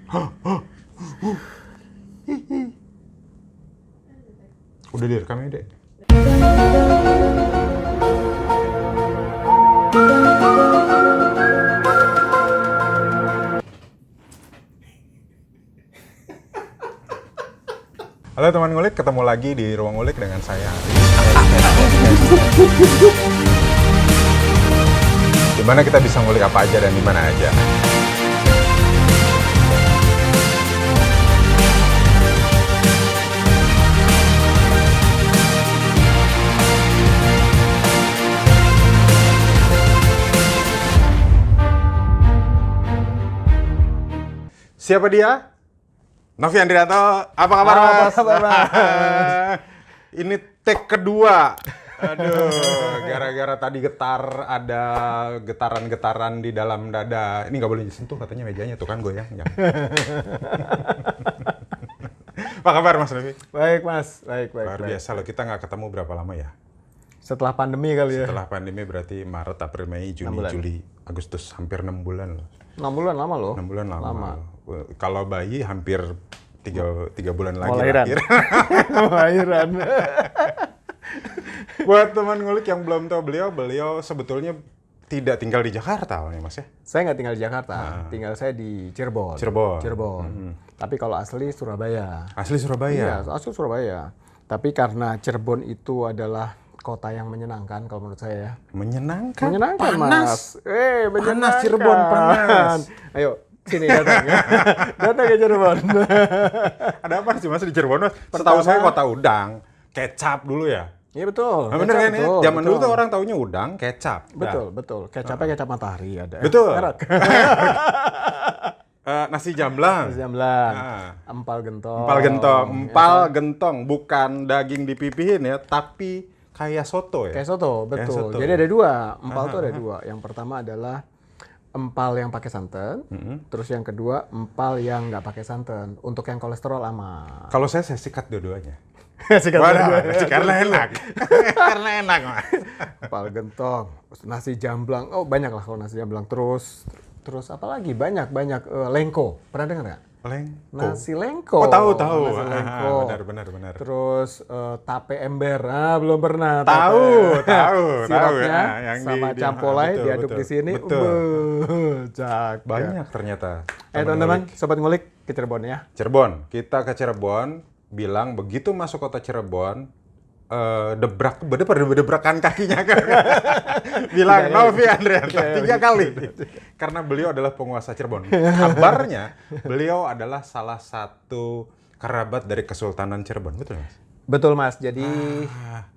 Udah direkam ya, Dek? Halo teman ngulik, ketemu lagi di Ruang Ngulik dengan saya. Dimana kita bisa ngulik apa aja dan dimana aja. Siapa dia? Novi Andrianto, apa kabar Mas? Ini take kedua. Aduh, gara-gara tadi ada getaran-getaran di dalam dada. Ini nggak boleh disentuh katanya mejanya, tuh kan goyang. Apa kabar Mas Novi? Baik Mas, baik. Luar biasa loh, kita nggak ketemu berapa lama ya? Setelah pandemi kali ya? Setelah pandemi berarti Maret, April, Mei, Juni, Juli, Agustus, hampir 6 bulan loh. 6 bulan lama loh. 6 bulan lama. Kalau bayi hampir 3 bulan lagi lahiran. Lahiran. Buat teman ngulik yang belum tahu beliau sebetulnya tidak tinggal di Jakarta awalnya Mas ya? Saya nggak tinggal di Jakarta, tinggal saya di Cirebon. Tapi kalau asli Surabaya. Asli Surabaya? Iya, asli Surabaya. Tapi karena Cirebon itu adalah kota yang menyenangkan kalau menurut saya. Menyenangkan? Menyenangkan panas. Mas. Menyenangkan. Panas Cirebon, panas. Ayo, sini datang ya. Datang ke Cirebon. Ada apa sih Mas di Cirebon Mas? Setahu saya kota udang, kecap dulu ya? Iya betul. Nah, bener kan ya? Zaman dulu tuh orang taunya udang, kecap. Betul. Kecapnya kecap matahari ada. Betul. Nasi jamblang. Empal gentong. Empal gentong, bukan daging dipipihin ya, tapi kayak soto ya? Kayak soto, betul. Kayak soto. Jadi ada dua, empal tuh ada dua. Yang pertama adalah empal yang pakai santan, terus yang kedua empal yang nggak pakai santan. Untuk yang kolesterol aman. Kalau saya sikat dua-duanya. Karena enak. Karena enak, Mas. Empal gentong, nasi jamblang. Oh banyak lah kalau nasi jamblang. Terus apa lagi? Banyak. Lengko. Pernah dengar nggak? Nasi lengko. Oh tahu. Nasi lengko. Benar. Terus tape ember. Belum pernah. Tahu. Sirapnya yang sama campolai diaduk di sini. Banyak ternyata. Teman-teman, sobat ngulik ke Cirebon ya. Cirebon. Kita ke Cirebon. Bilang begitu masuk kota Cirebon, debrakan kakinya kan. Bilang Novi Andrianto 3 kali. Karena beliau adalah penguasa Cirebon. Kabarnya beliau adalah salah satu kerabat dari Kesultanan Cirebon, betul Mas? Betul Mas, jadi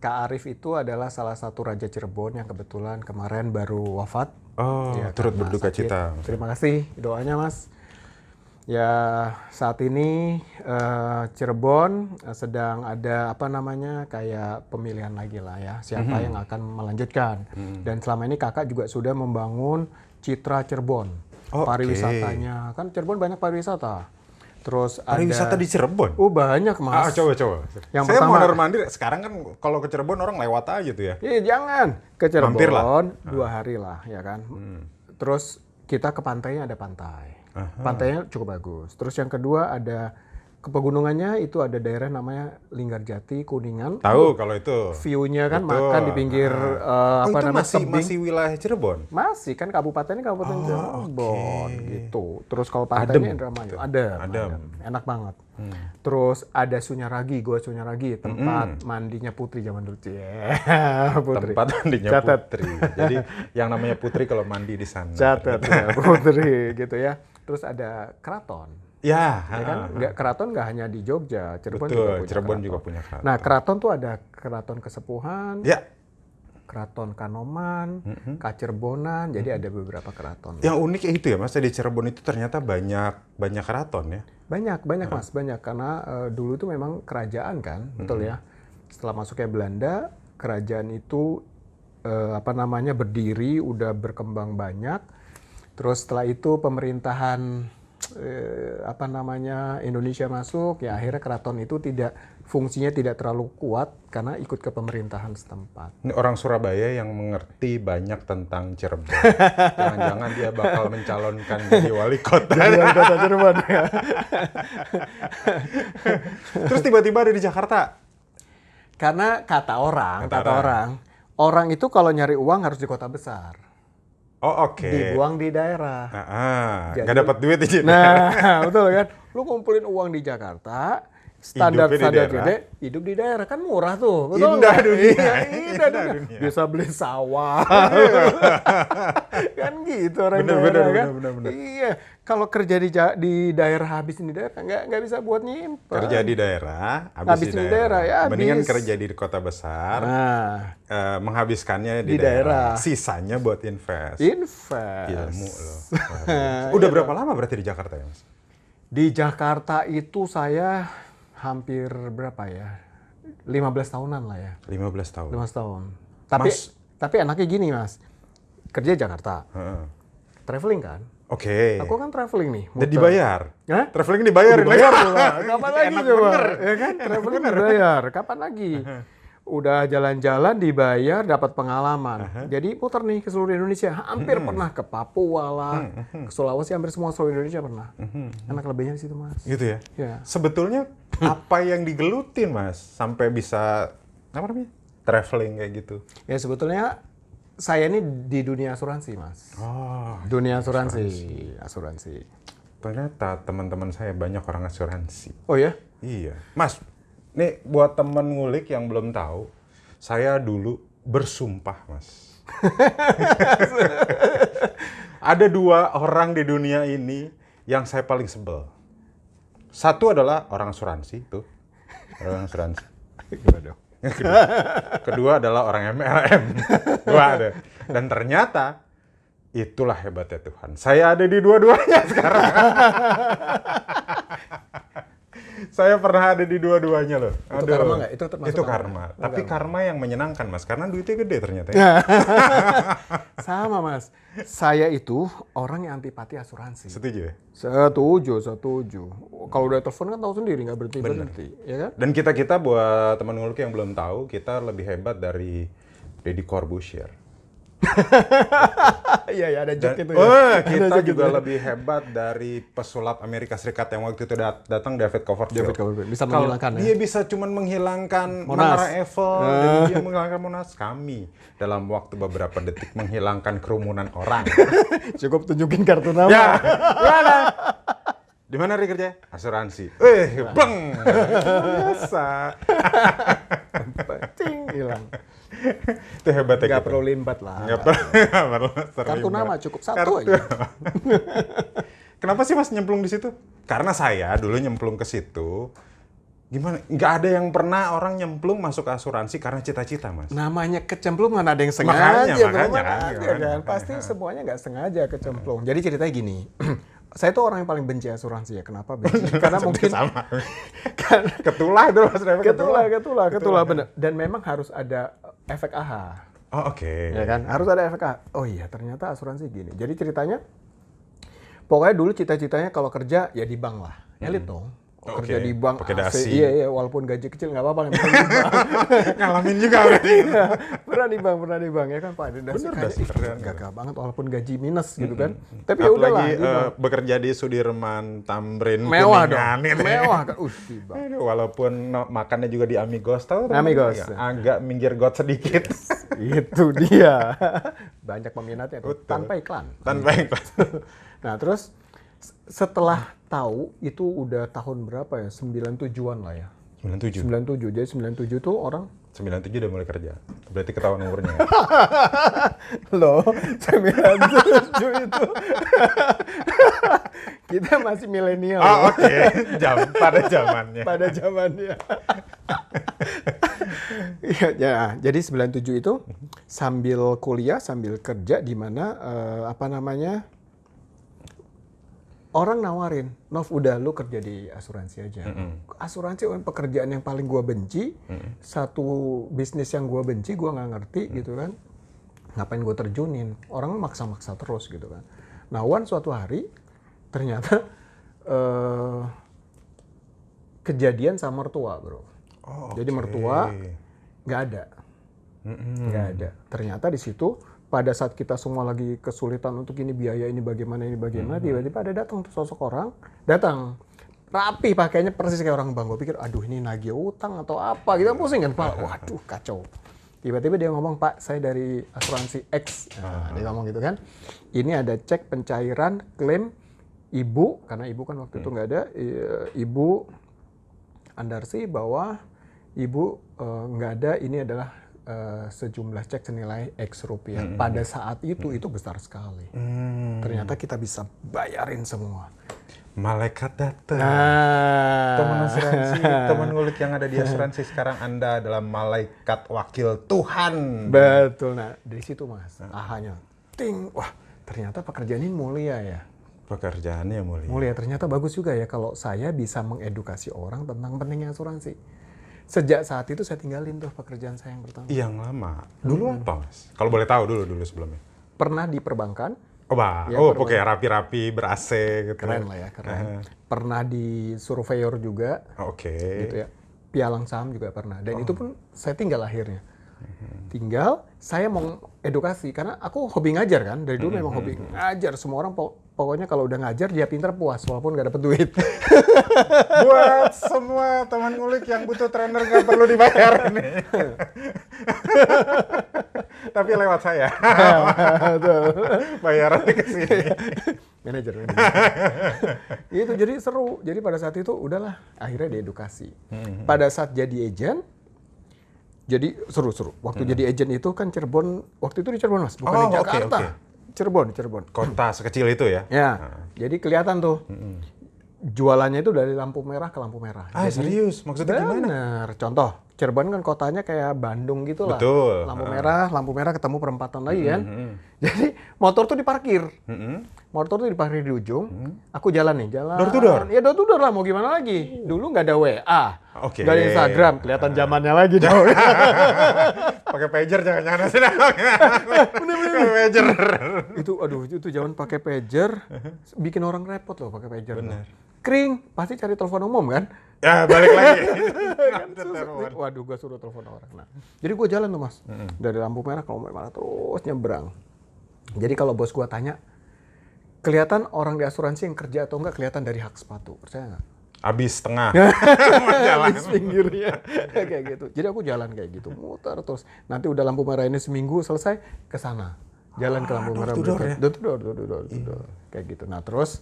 Kak Arif itu adalah salah satu Raja Cirebon yang kebetulan kemarin baru wafat. Oh, ya, turut berduka cita. Terima kasih doanya Mas. Ya saat ini Cirebon sedang ada kayak pemilihan lagi lah ya, siapa yang akan melanjutkan. Dan selama ini kakak juga sudah membangun citra Cirebon, pariwisatanya. Kan Cirebon banyak pariwisata. Terus pariwisata di Cirebon? Banyak Mas. Coba. Yang saya pertama, mondar-mandir, sekarang kan kalau ke Cirebon orang lewat aja tuh ya. Iya jangan, ke Cirebon Mampirlah. 2 hari lah ya kan. Terus kita ke pantainya, ada pantai. Pantainya cukup bagus. Terus yang kedua ada ke pegunungannya, itu ada daerah namanya Linggarjati, Kuningan. Tahu kalau itu. View-nya kan betul. makan di pinggir itu masih wilayah Cirebon? Masih kan kabupatennya Cirebon gitu. Terus kalau pantainya Indramayu. Adem. Enak banget. Terus ada Sunyaragi, Gua Sunyaragi, tempat mandinya Putri zaman dulu. Putri. Tempat mandinya Catat. Putri. Jadi yang namanya Putri kalau mandi di sana. Catat ya, Putri gitu ya. Terus ada keraton. Ya kan? Keraton nggak hanya di Jogja, Cirebon juga punya keraton. Nah, keraton tuh ada keraton Kesepuhan, ya. keraton Kanoman, Kacirbonan, jadi ada beberapa keraton. Yang unik itu ya Mas, di Cirebon itu ternyata banyak keraton ya? Banyak Mas, banyak. Karena dulu itu memang kerajaan kan, betul ya. Setelah masuknya Belanda, kerajaan itu berdiri, udah berkembang banyak. Terus setelah itu pemerintahan Indonesia masuk, ya akhirnya keraton itu tidak fungsinya tidak terlalu kuat karena ikut ke pemerintahan setempat. Ini orang Surabaya yang mengerti banyak tentang Cirebon. Jangan-jangan dia bakal mencalonkan jadi wali kota. Jadi wali kota Cirebon ya. Terus tiba-tiba ada di Jakarta. Karena kata orang itu kalau nyari uang harus di kota besar. Oh oke. Dibuang di daerah. Nggak dapat duit di sini. Nah, betul kan? Lu kumpulin uang di Jakarta, standar Hidupnya di daerah. gede, hidup di daerah kan murah tuh, betul Indah nggak? dunia. Iya, Indah dunia. dunia. Bisa beli sawah, kan gitu orang Bener, daerah bener, kan? bener. Iya, kalau kerja di daerah habisin di daerah nggak bisa buat nyimpen. Kerja di daerah, Habis di daerah, ya habis. Mendingan kerja di kota besar, Nah, menghabiskannya Di di daerah. daerah. Sisanya buat invest. invest. Ilmu loh. Udah berapa lama berarti di Jakarta ya, Mas? Di Jakarta itu saya hampir berapa ya? 15 tahunan lah ya. 15 tahun. 15 tahun. Tapi enaknya gini, Mas. Kerja Jakarta. Heeh. Traveling kan? Oke. Aku kan traveling nih. Dan dibayar. Hah? Traveling dibayar. Dibayar pula. Kapan lagi Enak coba? bener. Ya kan? Traveling dibayar. Kapan lagi? Udah jalan-jalan dibayar, dapat pengalaman. Jadi putar nih ke seluruh Indonesia. Hampir pernah ke Papua lah, ke Sulawesi, hampir semua seluruh Indonesia pernah. Enak lebihnya di situ, Mas. Gitu ya? Ya. Sebetulnya apa yang digelutin, Mas? Sampai bisa, apa namanya? Traveling kayak gitu. Ya sebetulnya saya ini di dunia asuransi, Mas. Oh, Dunia asuransi. ternyata teman-teman saya banyak orang asuransi. Oh ya? Iya. Mas, nih buat teman ngulik yang belum tahu, saya dulu bersumpah, Mas. Ada 2 orang di dunia ini yang saya paling sebel. Satu adalah orang asuransi, tuh. Orang asuransi. Kedua adalah orang MLM. 2 ada. Dan ternyata itulah hebatnya Tuhan. Saya ada di dua-duanya sekarang. Saya pernah ada di dua-duanya loh. Itu karma nggak? Itu termasuk Itu karma. karma. Tapi karma yang menyenangkan, Mas. Karena duitnya gede ternyata. Sama, Mas. Saya itu orang yang antipati asuransi. Setuju ya? Setuju. Kalau udah telepon kan tahu sendiri, nggak berhenti, ya kan? Dan kita buat teman ngulik yang belum tahu, kita lebih hebat dari Deddy Corbuzier. Iya, ada joke itu ya. Kita juga lebih hebat dari pesulap Amerika Serikat yang waktu itu datang, David Copperfield. Bisa Kalau menghilangkan dia ya. bisa cuman menghilangkan Monas. Menara Eiffel dan dia menghilangkan Monas, kami dalam waktu beberapa detik menghilangkan kerumunan orang. Cukup tunjukin kartu nama. Ya, mana? Di mana Ri kerja? Asuransi. Beng. Biasa. Cing, hilang. Itu hebatnya Nggak kita. perlu limbat lah. Nggak perlu terlibat. Kartu nama cukup satu aja. Kenapa sih Mas nyemplung di situ? Karena saya dulu nyemplung ke situ. Gimana? Nggak ada yang pernah orang nyemplung masuk asuransi karena cita-cita, Mas. Namanya kecemplung kan ada yang sengaja, Makanya kan. Pasti semuanya nggak sengaja kecemplung. Jadi ceritanya gini, saya tuh orang yang paling benci asuransi ya. Kenapa benci? Karena mungkin sama. Ketulah itu Mas. ketulah bener. Dan memang harus ada efek AHA. Oh, oke. Ya kan? Harus ada efek AHA. Oh iya, ternyata asuransi gini. Jadi ceritanya, pokoknya dulu cita-citanya kalau kerja ya di bank lah. Elit dong. Kerja di bank pakai AC, dasi. iya, walaupun gaji kecil nggak apa-apa, yang penting di bank. Ngalamin juga berarti. Iya, pernah di bank ya kan Pak. Dasi Bener, kayak, dasi keren. gagah banget walaupun gaji minus gitu kan. Tapi ya udahlah. Apalagi bekerja di Sudirman, Tamrin, Mewah Kuningan, dong. gitu ya. Mewah kan. Di bank. Aduh, walaupun makannya juga di Amigos, tahu? Amigos. Agak minggir got sedikit. Itu dia. Banyak peminatnya tuh. Betul. Tanpa iklan. Tanpa iklan. Nah terus setelah tahu itu udah tahun berapa ya? 97-an lah ya. 97. 97. Jadi 97 tuh orang 97 udah mulai kerja. Berarti ketahuan umurnya. Ya? loh 97 itu kita masih milenial. Oh, oke. Pada zamannya. Pada zamannya. Iya, ya, jadi 97 itu sambil kuliah, sambil kerja di mana apa namanya? Orang nawarin, Nov udah lu kerja di asuransi aja. Asuransi pekerjaan yang paling gua benci, satu bisnis yang gua benci, gua nggak ngerti gitu kan. Ngapain gua terjunin? Orang maksa-maksa terus gitu kan. Nah, suatu hari ternyata kejadian sama mertua, bro. Oh, Jadi oke. mertua nggak ada. Nggak ada. Ternyata di situ pada saat kita semua lagi kesulitan untuk ini biaya ini bagaimana, tiba-tiba ada datang tuh sosok orang, datang. Rapi pakainya persis kayak orang bank. Gue pikir, aduh ini nagih utang atau apa. Kita pusing kan, Pak. Waduh, kacau. Tiba-tiba dia ngomong, Pak, saya dari asuransi X. Nah, dia ngomong gitu kan. Ini ada cek pencairan klaim ibu, karena ibu kan waktu itu nggak ada. Ibu Andarsi bahwa ibu nggak ada, ini adalah sejumlah cek senilai X rupiah. Pada saat itu besar sekali. Ternyata kita bisa bayarin semua. Malaikat datang. Nah, Teman asuransi, teman ngulik yang ada di asuransi sekarang Anda adalah malaikat wakil Tuhan. betul. Nah, dari situ Mas, ahanya, ting, wah ternyata pekerjaan ini mulia ya. Pekerjaannya mulia. Mulia, ternyata bagus juga ya kalau saya bisa mengedukasi orang tentang pentingnya asuransi. Sejak saat itu saya tinggalin tuh pekerjaan saya yang pertama. Yang lama. Dulu apa, Mas? Kalau boleh tahu dulu sebelumnya. Pernah di perbankan. Oh, Ya, oke, rapi-rapi, ber-AC gitu. Keren lah ya, keren. Pernah di surveyor juga, Oke. gitu ya. Pialang saham juga pernah. Dan itu pun saya tinggal akhirnya. Tinggal, saya mau edukasi. Karena aku hobi ngajar kan. Dari dulu memang hobi ngajar. Semua orang pokoknya kalau udah ngajar, dia pinter puas. Walaupun nggak dapet duit. Buat semua teman ngulik yang butuh trainer nggak perlu dibayar nih. Tapi lewat saya. Bayarannya ke sini. Manajer. Itu jadi seru. Jadi pada saat itu udahlah, akhirnya diedukasi. Pada saat jadi agent, jadi seru-seru. Waktu jadi agent itu kan Cirebon, waktu itu di Cirebon Mas, bukan di Jakarta. Oke. Cirebon. Kota sekecil itu ya? Ya, jadi kelihatan tuh. Jualannya itu dari lampu merah ke lampu merah. Ah, Jadi, serius? Maksudnya gimana? bener. Contoh, Cirebon kan kotanya kayak Bandung gitu lah. Betul. Lampu merah ketemu perempatan lagi kan. Jadi motor tuh diparkir. Motor tuh diparkir di ujung. Aku jalan. Door to door? Ya door to door lah, mau gimana lagi. Dulu nggak ada WA. Oke. Nggak ada Instagram, kelihatan zamannya lagi dong. Pakai pager jangan-jangan sih. Pakai pager. Itu zaman pakai pager, bikin orang repot loh pakai pager. Bener. Kering, pasti cari telepon umum kan. Ya, balik lagi. Waduh, gue suruh telepon orang. Nah, jadi gue jalan tuh Mas, dari lampu merah ke lampu merah terus nyebrang. Jadi kalau bos gue tanya, kelihatan orang di asuransi yang kerja atau enggak kelihatan dari hak sepatu, percaya nggak? Habis tengah. Habis pinggirnya kayak gitu. Jadi aku jalan kayak gitu, muter terus. Nanti udah lampu merah ini seminggu selesai, ke sana. Jalan ke lampu merah door to door ya? Door to door. Kayak gitu. Nah terus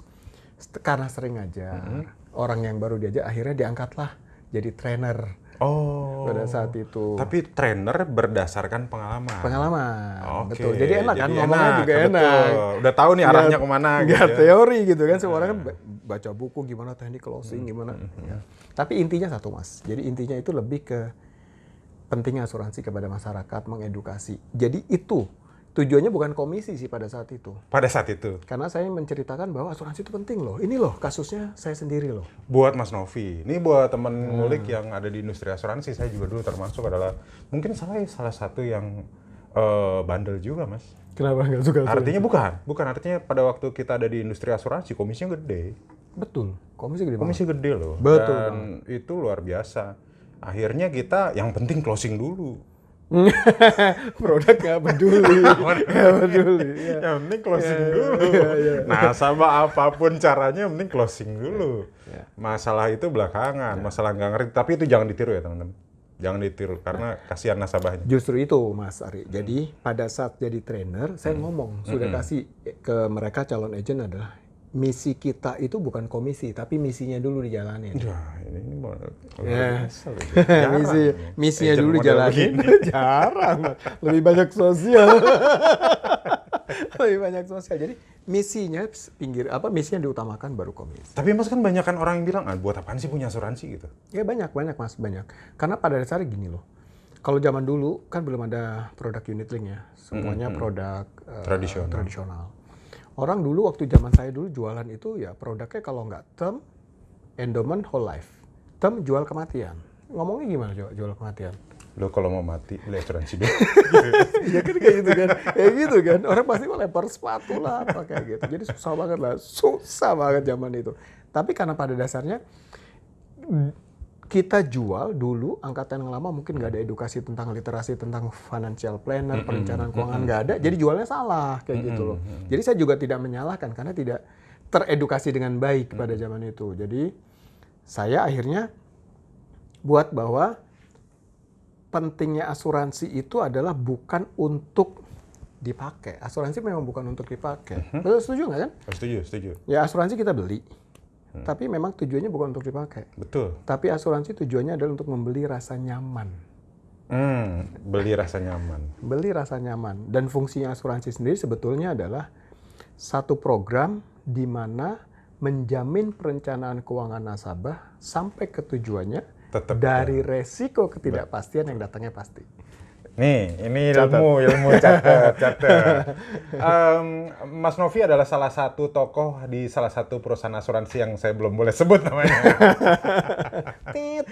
karena sering ngajar, orang yang baru diajak akhirnya diangkatlah jadi trainer Oh. pada saat itu. Tapi trainer berdasarkan pengalaman. Pengalaman, Oke, betul. Jadi enak kan, jadi ngomongnya juga betul. enak. Udah tahu nih arahnya kemana gitu Nggak ya. teori gitu kan, semua orang kan baca buku gimana teknik closing, gimana. Ya. Tapi intinya satu Mas, jadi intinya itu lebih ke pentingnya asuransi kepada masyarakat, mengedukasi. Jadi itu tujuannya bukan komisi sih pada saat itu. Pada saat itu. Karena saya menceritakan bahwa asuransi itu penting loh. Ini loh kasusnya saya sendiri loh. Buat Mas Novi, ini buat teman ngulik yang ada di industri asuransi, saya juga dulu termasuk adalah mungkin salah satu yang bandel juga, Mas. Kenapa nggak suka asuransi? Artinya bukan artinya pada waktu kita ada di industri asuransi komisinya gede. Betul, komisi gede banget. Komisi gede loh. Betul Dan itu luar biasa. Akhirnya kita yang penting closing dulu. Produk nggak peduli. Nggak peduli. Ya. Yang penting closing dulu. Nasabah apapun caranya, yang penting closing dulu. Masalah itu belakangan, masalah nggak ngerti. Tapi itu jangan ditiru ya teman-teman. Jangan ditiru karena kasihan nasabahnya. Justru itu Mas Ari. Jadi pada saat jadi trainer, saya ngomong sudah kasih ke mereka calon agent adalah misi kita itu bukan komisi, tapi misinya dulu dijalanin. Wah, ini mau Misinya dulu dijalanin. Jarang, lebih banyak sosial. Lebih banyak sosial. Jadi misinya misinya diutamakan baru komisi. Tapi Mas kan banyak kan orang yang bilang, buat apaan sih punya asuransi gitu? Ya banyak Mas, banyak. Karena pada dasarnya gini loh. Kalau zaman dulu kan belum ada produk unit link ya. Semuanya produk tradisional. Orang dulu waktu zaman saya dulu jualan itu ya produknya kalau nggak term, endowment whole life. Term jual kematian. Ngomongnya gimana jual kematian? Lo kalau mau mati, beli asuransi dulu. Iya kan kayak gitu kan. Kayak gitu kan. Orang pasti mau lempar sepatu lah apa kayak gitu. Jadi susah banget zaman itu. Tapi karena pada dasarnya kita jual dulu, angkatan yang lama mungkin nggak ada edukasi tentang literasi, tentang financial planner, perencanaan keuangan nggak ada, jadi jualnya salah kayak gitu loh. Jadi saya juga tidak menyalahkan karena tidak teredukasi dengan baik pada zaman itu. Jadi saya akhirnya buat bahwa pentingnya asuransi itu adalah bukan untuk dipakai. Asuransi memang bukan untuk dipakai. Betul, setuju nggak kan? Setuju. Ya asuransi kita beli. Tapi memang tujuannya bukan untuk dipakai. Betul. Tapi asuransi tujuannya adalah untuk membeli rasa nyaman. Beli rasa nyaman. Beli rasa nyaman. Dan fungsinya asuransi sendiri sebetulnya adalah satu program di mana menjamin perencanaan keuangan nasabah sampai ke tujuannya Tetap dari resiko ketidakpastian yang datangnya pasti. Nih, ini ilmu catat. Mas Novi adalah salah satu tokoh di salah satu perusahaan asuransi yang saya belum boleh sebut namanya. Tit.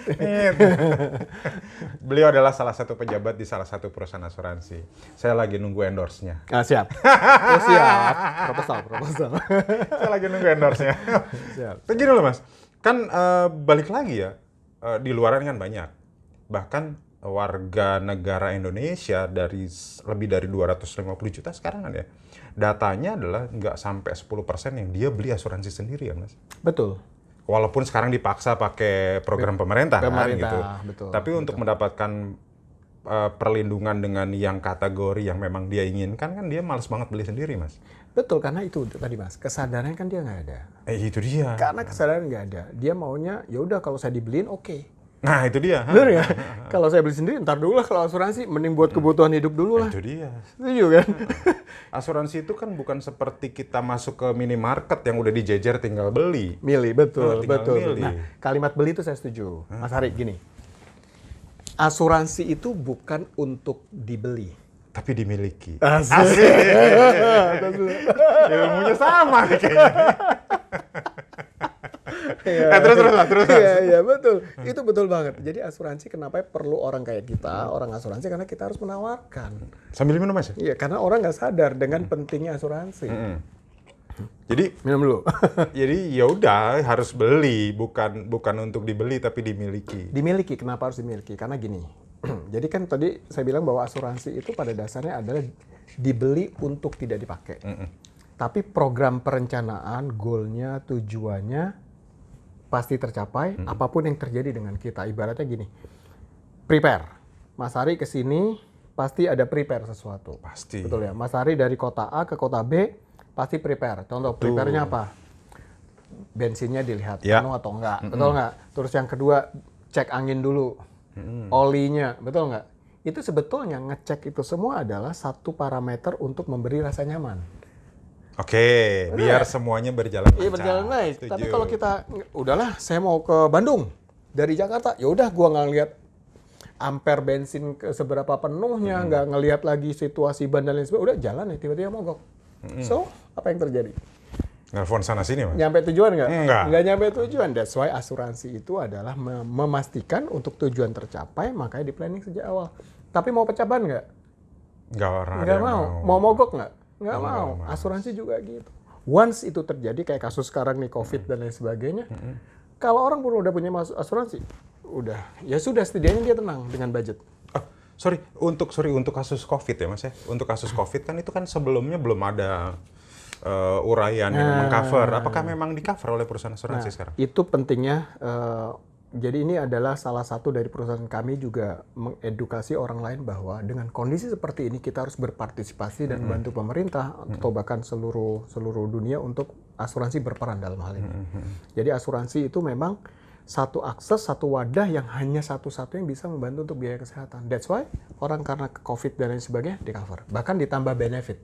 Beliau adalah salah satu pejabat di salah satu perusahaan asuransi. Saya lagi nunggu endorse-nya. Siap. Oh, siap. Proposal. Saya lagi nunggu endorse-nya. Siap. Begini loh Mas, kan balik lagi ya, di luaran kan banyak. Bahkan warga negara Indonesia dari lebih dari 250 juta sekarang kan ya. Datanya adalah nggak sampai 10% yang dia beli asuransi sendiri ya Mas. Betul. Walaupun sekarang dipaksa pakai program pemerintah kan gitu. Betul. Tapi untuk mendapatkan perlindungan dengan yang kategori yang memang dia inginkan kan dia malas banget beli sendiri Mas. Betul, karena itu tadi Mas, kesadaran kan dia nggak ada. Itu dia. Karena kesadaran nggak ada. Dia maunya ya udah kalau saya dibeliin oke. Nah itu dia. Bener nggak? Kalau saya beli sendiri, ntar dulu lah kalau asuransi, mending buat kebutuhan hidup dulu lah. Itu dia. Setuju kan? Asuransi itu kan bukan seperti kita masuk ke minimarket yang udah dijejer tinggal beli. Milih, betul. Milih. Nah, kalimat beli itu saya setuju. Mas Hari, gini. Asuransi itu bukan untuk dibeli. Tapi dimiliki. Asik. Ilmunya sama nih kayaknya. Terus. Iya, betul. Itu betul banget. Jadi asuransi kenapa perlu orang kayak kita, orang asuransi, karena kita harus menawarkan. Sambil minum Mas ya? Iya, karena orang nggak sadar dengan pentingnya asuransi. Jadi Minum dulu. jadi ya udah harus beli, bukan untuk dibeli tapi dimiliki. Dimiliki, kenapa harus dimiliki? Karena gini. Jadi kan tadi saya bilang bahwa asuransi itu pada dasarnya adalah dibeli untuk tidak dipakai. Tapi program perencanaan, goalnya, tujuannya pasti tercapai, apapun yang terjadi dengan kita. Ibaratnya gini, prepare. Mas Hari kesini pasti ada prepare sesuatu. Pasti. Betul ya? Mas Hari dari kota A ke kota B pasti prepare. Contoh, prepare-nya apa? Bensinnya dilihat penuh atau enggak. Betul nggak? Terus yang kedua, cek angin dulu. Olinya, betul nggak? Itu sebetulnya ngecek itu semua adalah satu parameter untuk memberi rasa nyaman. Oke, biar semuanya berjalan lancar. Iya, berjalan baik. Setuju. Tapi kalau kita, udahlah saya mau ke Bandung dari Jakarta, ya udah gua nggak ngeliat ampere bensin ke seberapa penuhnya, nggak ngelihat lagi situasi ban dan lain sebagainya, udah jalan ya tiba-tiba mogok. So, apa yang terjadi? Nelfon sana sini Mas. Nyampe tujuan nggak? Nggak. Nggak nyampe tujuan. That's why asuransi itu adalah memastikan untuk tujuan tercapai, makanya di planning sejak awal. Tapi mau pecah ban nggak? Nggak mau. Mau mogok nggak? Nggak mau. Asuransi juga gitu. Once itu terjadi, kayak kasus sekarang nih COVID dan lain sebagainya, kalau orang pun udah punya asuransi, udah, ya sudah setidaknya dia tenang dengan budget. Untuk kasus COVID ya Mas ya. Untuk kasus COVID kan itu kan sebelumnya belum ada uraian yang mengcover. Apakah memang di-cover oleh perusahaan asuransi sekarang? Itu pentingnya. Jadi ini adalah salah satu dari perusahaan kami juga mengedukasi orang lain bahwa dengan kondisi seperti ini kita harus berpartisipasi dan membantu pemerintah atau bahkan seluruh dunia untuk asuransi berperan dalam hal ini. Jadi asuransi itu memang satu akses, satu wadah yang hanya satu-satu yang bisa membantu untuk biaya kesehatan. That's why orang karena COVID dan lain sebagainya di-cover. Bahkan ditambah benefit.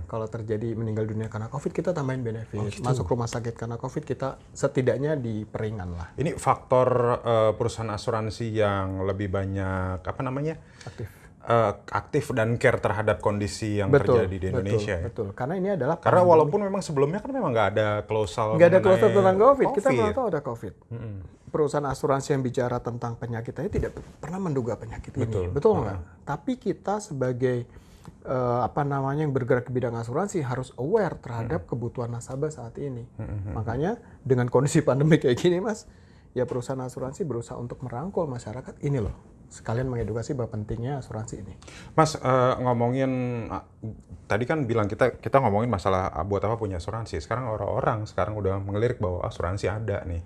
Kalau terjadi meninggal dunia karena COVID, kita tambahin benefit. Gitu. Masuk rumah sakit karena COVID, kita setidaknya diperingan lah. Ini faktor perusahaan asuransi yang lebih banyak, aktif dan care terhadap kondisi yang terjadi di Indonesia. Betul. Karena ini adalah karena walaupun memang sebelumnya kan memang nggak ada klausal tentang COVID. Kita pernah tahu ada COVID. Perusahaan asuransi yang bicara tentang penyakit tadi tidak pernah menduga penyakit ini. Betul nggak? Tapi kita sebagai yang bergerak di bidang asuransi harus aware terhadap kebutuhan nasabah saat ini. Makanya dengan kondisi pandemi kayak gini Mas, ya perusahaan asuransi berusaha untuk merangkul masyarakat ini loh. Sekalian mengedukasi bahwa pentingnya asuransi ini. Mas, ngomongin tadi kan bilang kita ngomongin masalah buat apa punya asuransi. Sekarang orang-orang sekarang udah mengelirik bahwa asuransi ada nih.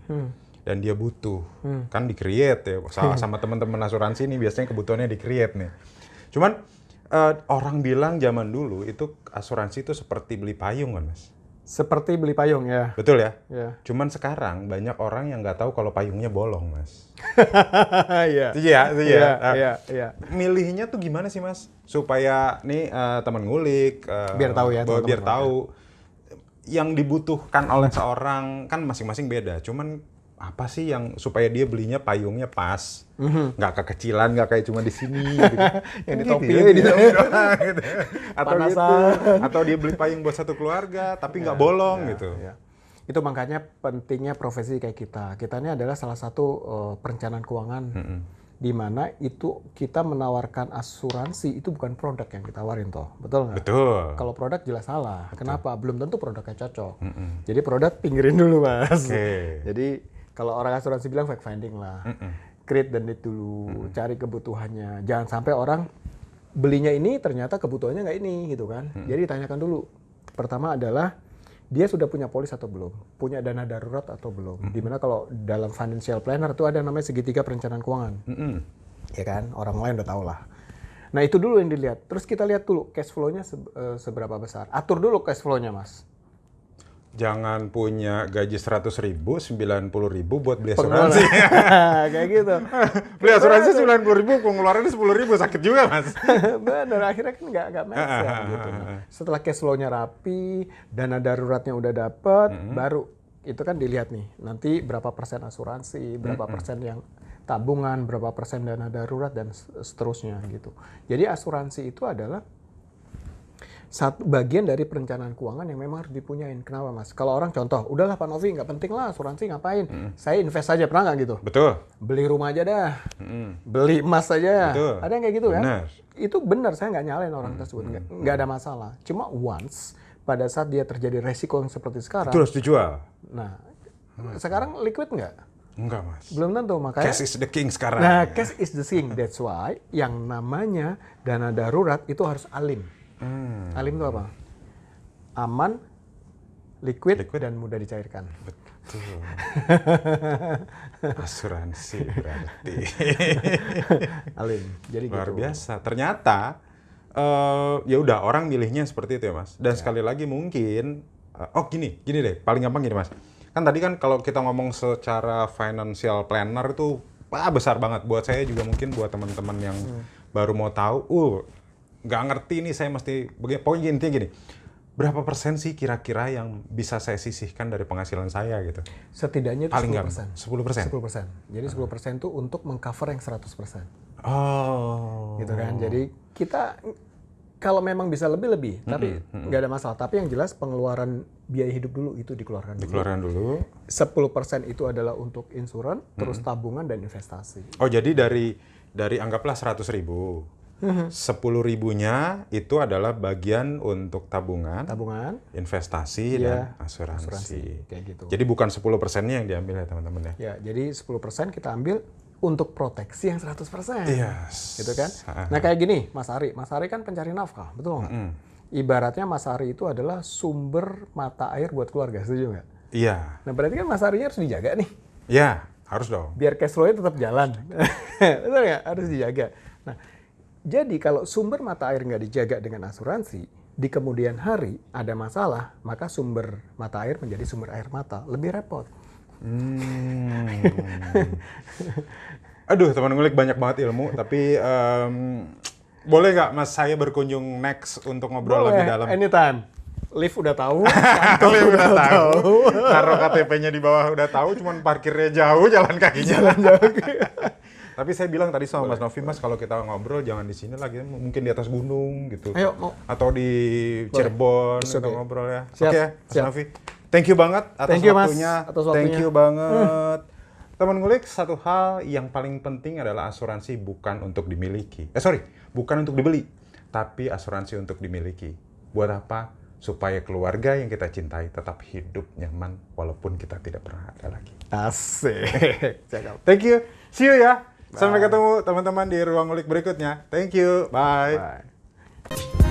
Dan dia butuh. Kan di-create ya sama teman-teman asuransi nih biasanya kebutuhannya di-create nih. Cuman orang bilang zaman dulu itu asuransi itu seperti beli payung kan, Mas? Seperti beli payung ya. Betul ya? Ya. Cuman sekarang banyak orang yang nggak tahu kalau payungnya bolong, Mas. Iya. Iya. Iya. Milihnya tuh gimana sih, Mas? Supaya nih teman ngulik, Biar tahu ya, teman-teman. biar tahu yang dibutuhkan oleh seorang kan masing-masing beda. Cuman apa sih yang supaya dia belinya payungnya pas, nggak kekecilan, nggak kayak cuma di sini, gitu. Yang di Gitu topi. ya, di topi doang, gitu. Atau gitu, Panasan. atau dia beli payung buat satu keluarga tapi nggak bolong gitu. Ya. Itu makanya pentingnya profesi kayak kita. Kita ini adalah salah satu perencanaan keuangan di mana itu kita menawarkan asuransi itu bukan produk yang kita tawarin toh, betul nggak? Betul. Kalau produk jelas salah. Kenapa? Belum tentu produknya cocok. Jadi produk pinggirin dulu, Mas. Oke. Jadi kalau orang asuransi bilang fact finding lah, create the need dulu, cari kebutuhannya. Jangan sampai orang belinya ini ternyata kebutuhannya nggak ini gitu kan. Jadi tanyakan dulu. Pertama adalah dia sudah punya polis atau belum, punya dana darurat atau belum. Dimana kalau dalam financial planner itu ada namanya segitiga perencanaan keuangan, ya kan? Orang lain udah tahu lah. Nah itu dulu yang dilihat. Terus kita lihat dulu cash flow-nya seberapa besar. Atur dulu cash flow-nya, Mas. Jangan punya gaji 100.000, 90.000 buat beli asuransi. Kayak gitu. Beli asuransi 90.000, pengeluarannya 10.000, sakit juga, Mas. Bener, akhirnya kan nggak make sense gitu. Nah, setelah cash flow-nya rapi, dana daruratnya udah dapet, baru itu kan dilihat nih, nanti berapa persen asuransi, berapa persen yang tabungan, berapa persen dana darurat, dan seterusnya gitu. Jadi asuransi itu adalah satu bagian dari perencanaan keuangan yang memang harus dipunyain. Kenapa, Mas? Kalau orang contoh, udahlah Pak Novi, nggak penting lah asuransi ngapain? Saya invest aja, pernah nggak gitu? Betul. Beli rumah aja dah, beli emas aja. Betul. Ada yang kayak gitu kan? Benar. Itu benar, saya nggak nyalain orang tersebut, nggak ada masalah. Cuma once pada saat dia terjadi resiko yang seperti sekarang, Itu harus dijual. nah sekarang liquid nggak? Enggak, Mas. Belum tentu, makanya. Cash is the king sekarang. Nah, cash is the king. That's why yang namanya dana darurat itu harus alim. Alim itu apa? Aman, liquid, dan mudah dicairkan. Betul. Asuransi berarti. Alim. Jadi Luar gitu. biasa. Ternyata ya udah orang milihnya seperti itu ya, Mas. Dan sekali lagi mungkin gini deh, paling gampang gini, Mas. Kan tadi kan kalau kita ngomong secara financial planner itu besar banget buat saya juga, mungkin buat teman-teman yang baru mau tahu, nggak ngerti nih saya mesti pokoknya intinya gini. Berapa persen sih kira-kira yang bisa saya sisihkan dari penghasilan saya gitu? Setidaknya itu Paling 10%. 10%. 10%. Jadi 10% itu untuk mengcover yang 100%. Oh. Gitu kan. Jadi kita kalau memang bisa lebih-lebih, tapi nggak ada masalah. Tapi yang jelas pengeluaran biaya hidup dulu itu dikeluarkan dulu. Dikeluarkan dulu. 10% itu adalah untuk insuran, terus tabungan dan investasi. Oh, jadi dari anggaplah 100.000. 10.000-nya itu adalah bagian untuk tabungan, investasi, dan asuransi. Kayak gitu. Jadi bukan 10%-nya yang diambil ya teman-teman ya? Ya, jadi 10% kita ambil untuk proteksi yang 100%. Yes. Gitu kan? Nah kayak gini, Mas Ari. Mas Ari kan pencari nafkah, betul nggak? Ibaratnya Mas Ari itu adalah sumber mata air buat keluarga, setuju nggak? Iya. Nah berarti kan Mas Arinya harus dijaga nih. Iya, harus dong. Biar cash flow-nya tetap jalan. Betul nggak? Harus dijaga. Nah, jadi kalau sumber mata air nggak dijaga dengan asuransi, di kemudian hari ada masalah, maka sumber mata air menjadi sumber air mata. Lebih repot. Aduh, teman ngulik banyak banget ilmu, tapi boleh nggak Mas saya berkunjung next untuk ngobrol lebih dalam? Anytime. Lift udah tahu, Lift udah tahu, taruh KTP-nya di bawah udah tahu, cuman parkirnya jauh, jalan kakinya. Tapi saya bilang tadi sama Mas Novi, Mas kalau kita ngobrol jangan di sini lagi, mungkin di atas gunung gitu. Ayo, mau. Atau di Cirebon kita ngobrol ya. Oke, Mas siap. Novi. Thank you banget atas waktunya. Thank you banget. Teman ngulik, satu hal yang paling penting adalah asuransi bukan untuk dimiliki. Bukan untuk dibeli, tapi asuransi untuk dimiliki. Buat apa? supaya keluarga yang kita cintai tetap hidup nyaman walaupun kita tidak pernah ada lagi. Asik. Cakep. Thank you. See you ya. Sampai ketemu teman-teman di ruang ngulik berikutnya. Thank you. Bye. Bye.